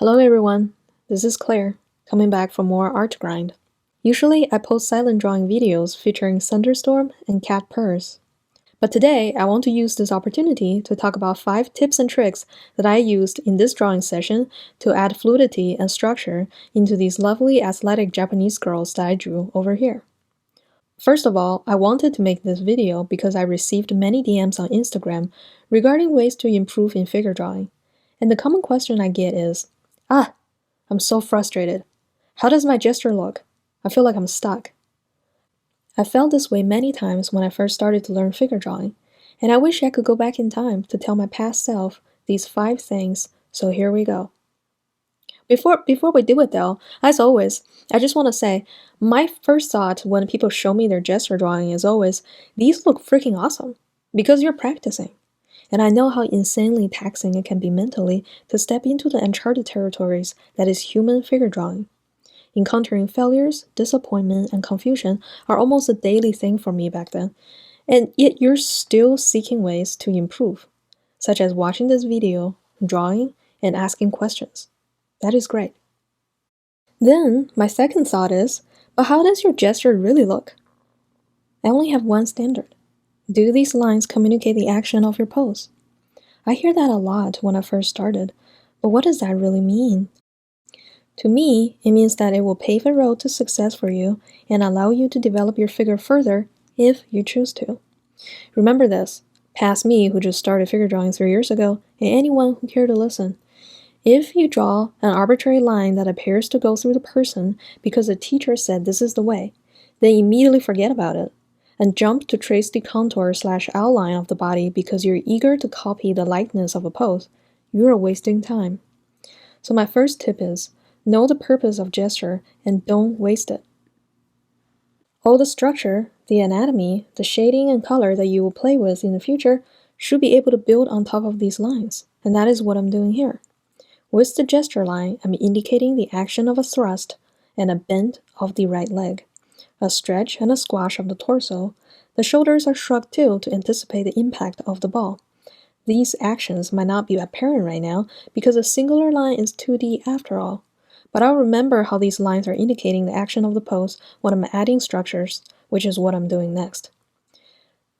Hello everyone, this is Claire, coming back for more art grind. Usually I post silent drawing videos featuring thunderstorm and cat purrs. But today I want to use this opportunity to talk about 5 tips and tricks that I used in this drawing session to add fluidity and structure into these lovely athletic Japanese girls that I drew over here. First of all, I wanted to make this video because I received many DMs on Instagram regarding ways to improve in figure drawing. And the common question I get is, I'm so frustrated. How does my gesture look? I feel like I'm stuck. I felt this way many times when I first started to learn figure drawing, and I wish I could go back in time to tell my past self these 5 things, so here we go. Before we do it though, as always, I just want to say, my first thought when people show me their gesture drawing is always, these look freaking awesome, because you're practicing. And I know how insanely taxing it can be mentally to step into the uncharted territories that is human figure drawing. Encountering failures, disappointment, and confusion are almost a daily thing for me back then, and yet you're still seeking ways to improve, such as watching this video, drawing, and asking questions. That is great. Then, my second thought is, but how does your gesture really look? I only have one standard. Do these lines communicate the action of your pose? I hear that a lot when I first started, but what does that really mean? To me, it means that it will pave a road to success for you and allow you to develop your figure further if you choose to. Remember this, past me who just started figure drawing 3 years ago, and anyone who cared to listen. If you draw an arbitrary line that appears to go through the person because the teacher said this is the way, then immediately forget about it and jump to trace the contour/outline of the body because you're eager to copy the likeness of a pose, you are wasting time. So my first tip is, know the purpose of gesture and don't waste it. All the structure, the anatomy, the shading and color that you will play with in the future should be able to build on top of these lines, and that is what I'm doing here. With the gesture line, I'm indicating the action of a thrust and a bend of the right leg, a stretch and a squash of the torso. The shoulders are shrugged too to anticipate the impact of the ball. These actions might not be apparent right now because a singular line is 2D after all, but I'll remember how these lines are indicating the action of the pose when I'm adding structures, which is what I'm doing next.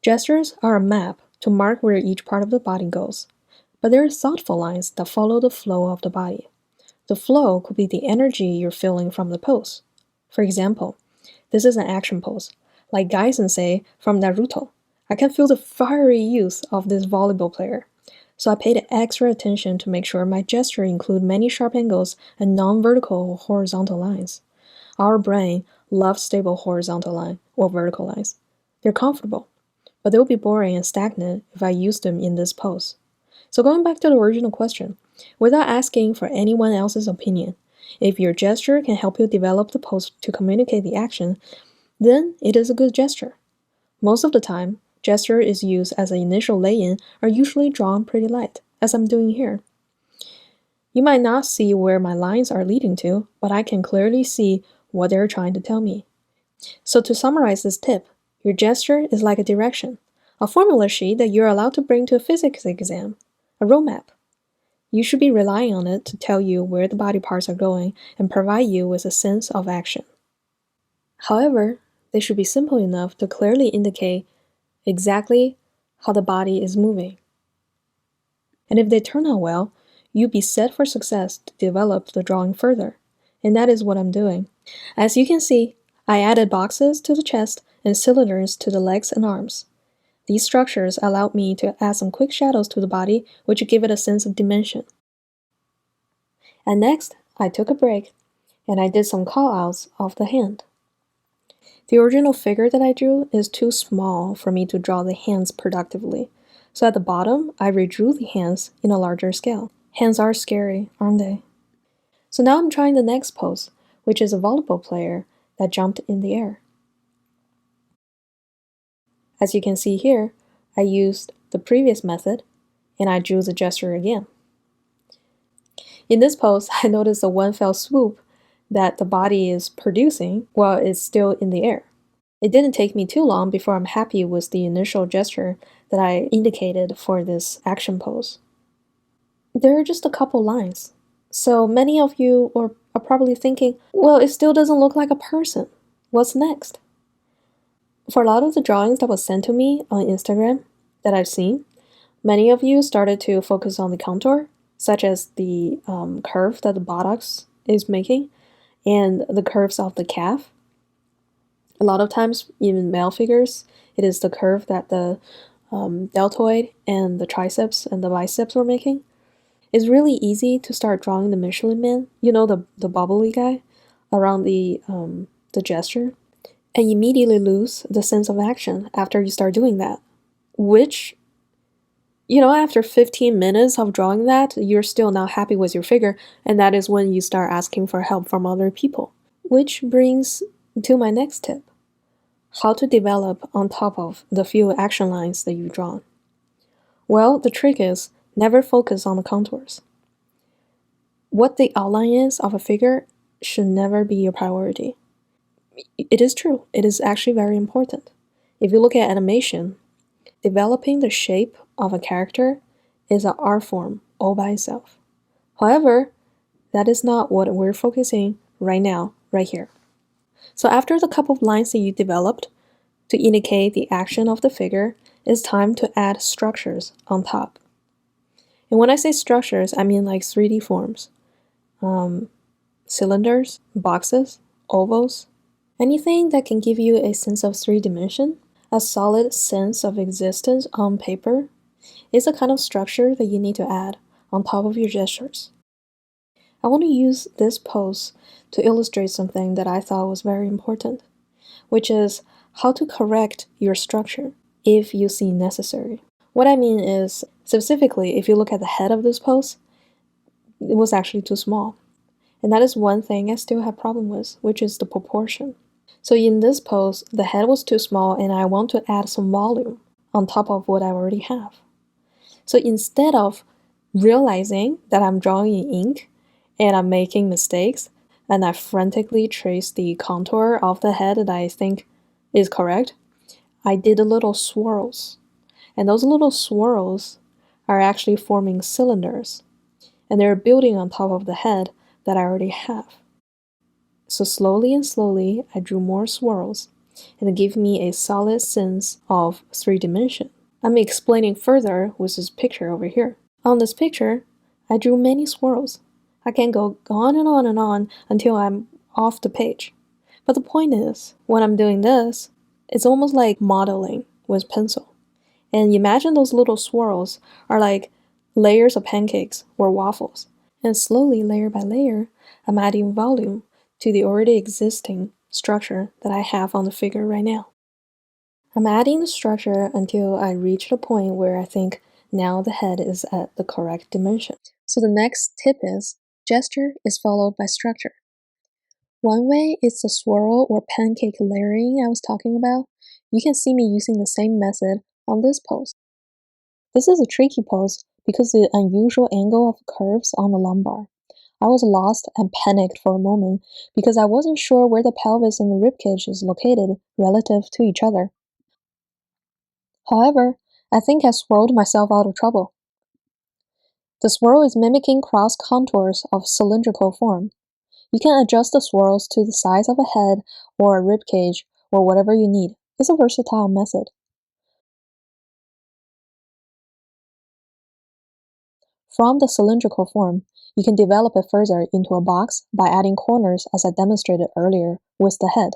Gestures are a map to mark where each part of the body goes, but there are thoughtful lines that follow the flow of the body. The flow could be the energy you're feeling from the pose. For example, this is an action pose, like Gaisen say from Naruto. I can feel the fiery youth of this volleyball player, so I paid extra attention to make sure my gesture include many sharp angles and non-vertical or horizontal lines. Our brain loves stable horizontal lines or vertical lines. They're comfortable, but they'll be boring and stagnant if I use them in this pose. So going back to the original question, without asking for anyone else's opinion, if your gesture can help you develop the pose to communicate the action, then it is a good gesture. Most of the time, gesture is used as an initial lay-in are usually drawn pretty light, as I'm doing here. You might not see where my lines are leading to, but I can clearly see what they're trying to tell me. So to summarize this tip, your gesture is like a direction, a formula sheet that you're allowed to bring to a physics exam, a roadmap. You should be relying on it to tell you where the body parts are going and provide you with a sense of action. However, they should be simple enough to clearly indicate exactly how the body is moving. And if they turn out well, you'll be set for success to develop the drawing further, and that is what I'm doing. As you can see, I added boxes to the chest and cylinders to the legs and arms. These structures allowed me to add some quick shadows to the body, which give it a sense of dimension. And next, I took a break, and I did some callouts of the hand. The original figure that I drew is too small for me to draw the hands productively, so at the bottom, I redrew the hands in a larger scale. Hands are scary, aren't they? So now I'm trying the next pose, which is a volleyball player that jumped in the air. As you can see here, I used the previous method, and I drew the gesture again. In this pose, I noticed a one fell swoop that the body is producing while it's still in the air. It didn't take me too long before I'm happy with the initial gesture that I indicated for this action pose. There are just a couple lines, So many of you are probably thinking, well, it still doesn't look like a person. What's next? For a lot of the drawings that was sent to me on Instagram that I've seen, many of you started to focus on the contour, such as the curve that the buttocks is making and the curves of the calf. A lot of times, even male figures, it is the curve that the deltoid and the triceps and the biceps were making. It's really easy to start drawing the Michelin Man, the bubbly guy, around the gesture, and immediately lose the sense of action after you start doing that. Which, after 15 minutes of drawing that, you're still not happy with your figure, and that is when you start asking for help from other people. Which brings to my next tip: how to develop on top of the few action lines that you've drawn. Well, the trick is never focus on the contours. What the outline is of a figure should never be your priority. It is true, it is actually very important. If you look at animation, developing the shape of a character is an art form all by itself. However, that is not what we're focusing right now, right here. So after the couple of lines that you developed to indicate the action of the figure, it's time to add structures on top. And when I say structures, I mean like 3D forms. Cylinders, boxes, ovals, anything that can give you a sense of 3 dimension, a solid sense of existence on paper, is the kind of structure that you need to add on top of your gestures. I want to use this pose to illustrate something that I thought was very important, which is how to correct your structure if you see necessary. What I mean is, specifically, if you look at the head of this pose, it was actually too small. And that is one thing I still have problem with, which is the proportion. So in this pose, the head was too small and I want to add some volume on top of what I already have. So instead of realizing that I'm drawing in ink and I'm making mistakes, and I frantically trace the contour of the head that I think is correct, I did a little swirls. And those little swirls are actually forming cylinders. And they're building on top of the head that I already have. So slowly and slowly, I drew more swirls, and it gave me a solid sense of 3 dimension. I'm explaining further with this picture over here. On this picture, I drew many swirls. I can go on and on and on until I'm off the page. But the point is, when I'm doing this, it's almost like modeling with pencil. And imagine those little swirls are like layers of pancakes or waffles. And slowly, layer by layer, I'm adding volume to the already existing structure that I have on the figure right now. I'm adding the structure until I reach the point where I think now the head is at the correct dimension. So the next tip is, gesture is followed by structure. One way is the swirl or pancake layering I was talking about. You can see me using the same method on this pose. This is a tricky pose because of the unusual angle of curves on the lumbar. I was lost and panicked for a moment because I wasn't sure where the pelvis and the ribcage is located relative to each other. However, I think I swirled myself out of trouble. The swirl is mimicking cross contours of cylindrical form. You can adjust the swirls to the size of a head or a ribcage or whatever you need. It's a versatile method. From the cylindrical form, you can develop it further into a box by adding corners as I demonstrated earlier with the head.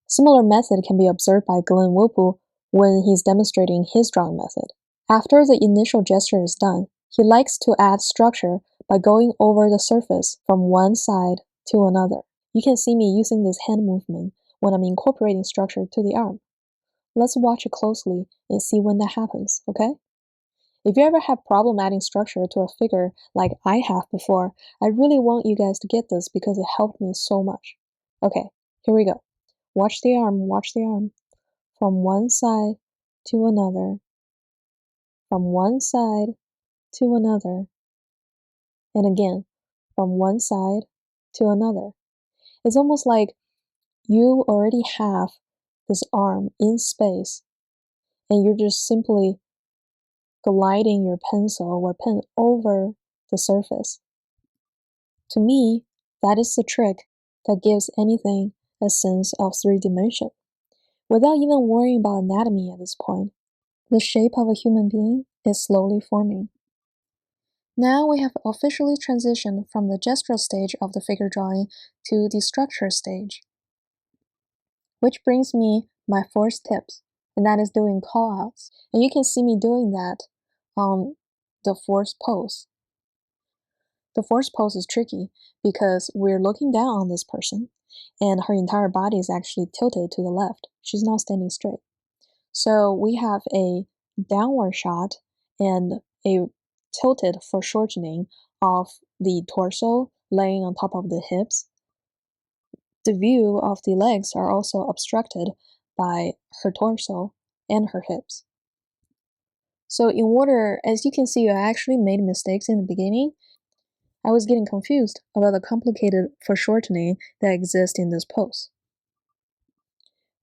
Similar method can be observed by Vilppu when he's demonstrating his drawing method. After the initial gesture is done, he likes to add structure by going over the surface from one side to another. You can see me using this hand movement when I'm incorporating structure to the arm. Let's watch it closely and see when that happens, okay? If you ever have problem adding structure to a figure like I have before, I really want you guys to get this because it helped me so much. Okay, here we go. Watch the arm, watch the arm. From one side to another. From one side to another. And again, from one side to another. It's almost like you already have this arm in space and you're just simply gliding your pencil or pen over the surface. To me, that is the trick that gives anything a sense of three-dimension, without even worrying about anatomy at this point. The shape of a human being is slowly forming. Now we have officially transitioned from the gestural stage of the figure drawing to the structure stage. Which brings me my fourth tip, and that is doing callouts. And you can see me doing that on the fourth pose. The fourth pose is tricky because we're looking down on this person, and her entire body is actually tilted to the left. She's not standing straight. So we have a downward shot and a tilted foreshortening of the torso laying on top of the hips. The view of the legs are also obstructed by her torso and her hips. So in order, as you can see, I actually made mistakes in the beginning. I was getting confused about the complicated foreshortening that exists in this pose.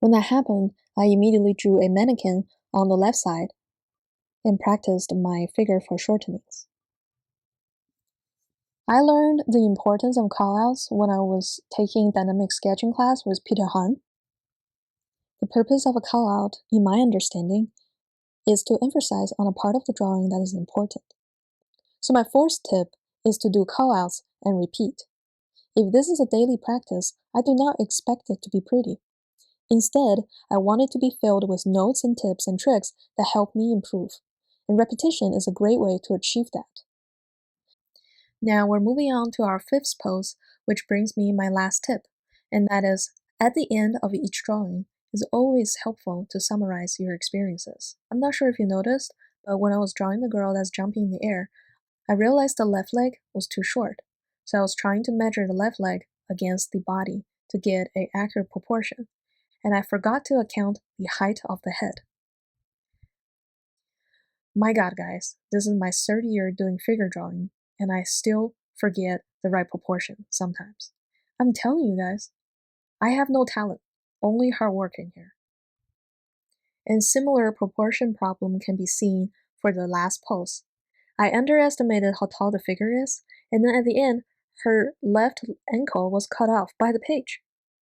When that happened, I immediately drew a mannequin on the left side and practiced my figure foreshortenings. I learned the importance of callouts when I was taking dynamic sketching class with Peter Han. The purpose of a callout, in my understanding, is to emphasize on a part of the drawing that is important. So my fourth tip is to do callouts and repeat. If this is a daily practice, I do not expect it to be pretty. Instead, I want it to be filled with notes and tips and tricks that help me improve, and repetition is a great way to achieve that. Now we're moving on to our fifth pose, which brings me my last tip, and that is, at the end of each drawing, it's always helpful to summarize your experiences. I'm not sure if you noticed, but when I was drawing the girl that's jumping in the air, I realized the left leg was too short, so I was trying to measure the left leg against the body to get an accurate proportion, and I forgot to account the height of the head. My god, guys, this is my third year doing figure drawing, and I still forget the right proportion sometimes. I'm telling you guys, I have no talent, only hard work in here. And similar proportion problem can be seen for the last pose. I underestimated how tall the figure is, and then at the end, her left ankle was cut off by the page.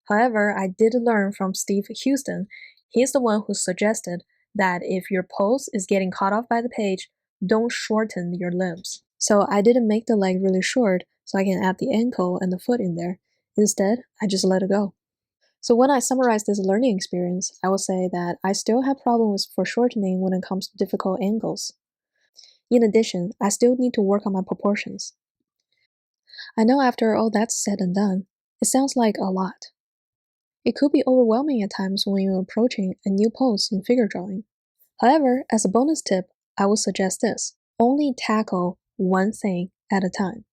However, I did learn from Steve Huston. He's the one who suggested that if your pose is getting cut off by the page, don't shorten your limbs. So I didn't make the leg really short so I can add the ankle and the foot in there. Instead, I just let it go. So when I summarize this learning experience, I will say that I still have problems with foreshortening when it comes to difficult angles. In addition, I still need to work on my proportions. I know after all that's said and done, it sounds like a lot. It could be overwhelming at times when you're approaching a new pose in figure drawing. However, as a bonus tip, I would suggest this. Only tackle one thing at a time.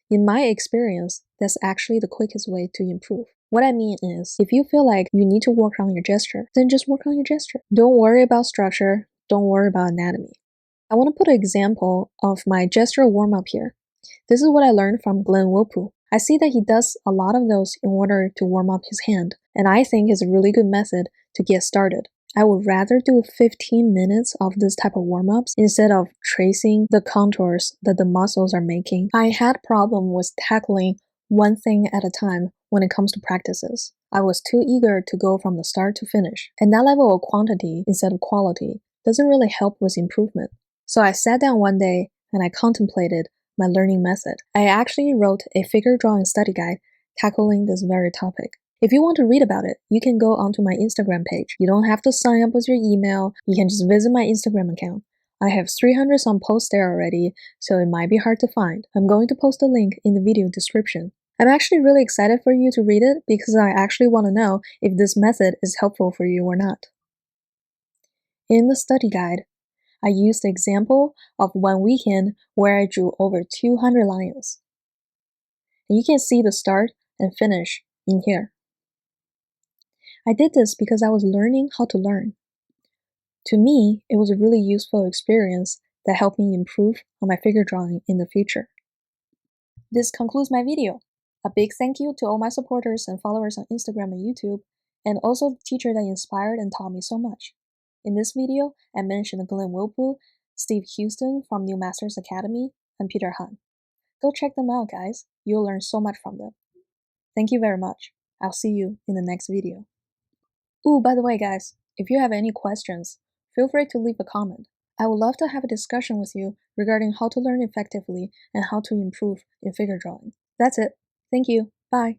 In my experience, that's actually the quickest way to improve. What I mean is, if you feel like you need to work on your gesture, then just work on your gesture. Don't worry about structure, don't worry about anatomy. I want to put an example of my gesture warm-up here. This is what I learned from Vilppu. I see that he does a lot of those in order to warm up his hand, and I think it's a really good method to get started. I would rather do 15 minutes of this type of warm-ups instead of tracing the contours that the muscles are making. I had problem with tackling one thing at a time when it comes to practices. I was too eager to go from the start to finish, and that level of quantity instead of quality doesn't really help with improvement. So I sat down one day and I contemplated my learning method. I actually wrote a figure drawing study guide tackling this very topic. If you want to read about it, you can go onto my Instagram page. You don't have to sign up with your email. You can just visit my Instagram account. I have 300 some posts there already, so it might be hard to find. I'm going to post a link in the video description. I'm actually really excited for you to read it because I actually want to know if this method is helpful for you or not. In the study guide, I used the example of one weekend where I drew over 200 lions. And you can see the start and finish in here. I did this because I was learning how to learn. To me, it was a really useful experience that helped me improve on my figure drawing in the future. This concludes my video. A big thank you to all my supporters and followers on Instagram and YouTube, and also the teacher that inspired and taught me so much. In this video, I mentioned Vilppu, Steve Huston from New Masters Academy, and Peter Han. Go check them out, guys. You'll learn so much from them. Thank you very much. I'll see you in the next video. Ooh, by the way, guys, if you have any questions, feel free to leave a comment. I would love to have a discussion with you regarding how to learn effectively and how to improve in figure drawing. That's it. Thank you. Bye.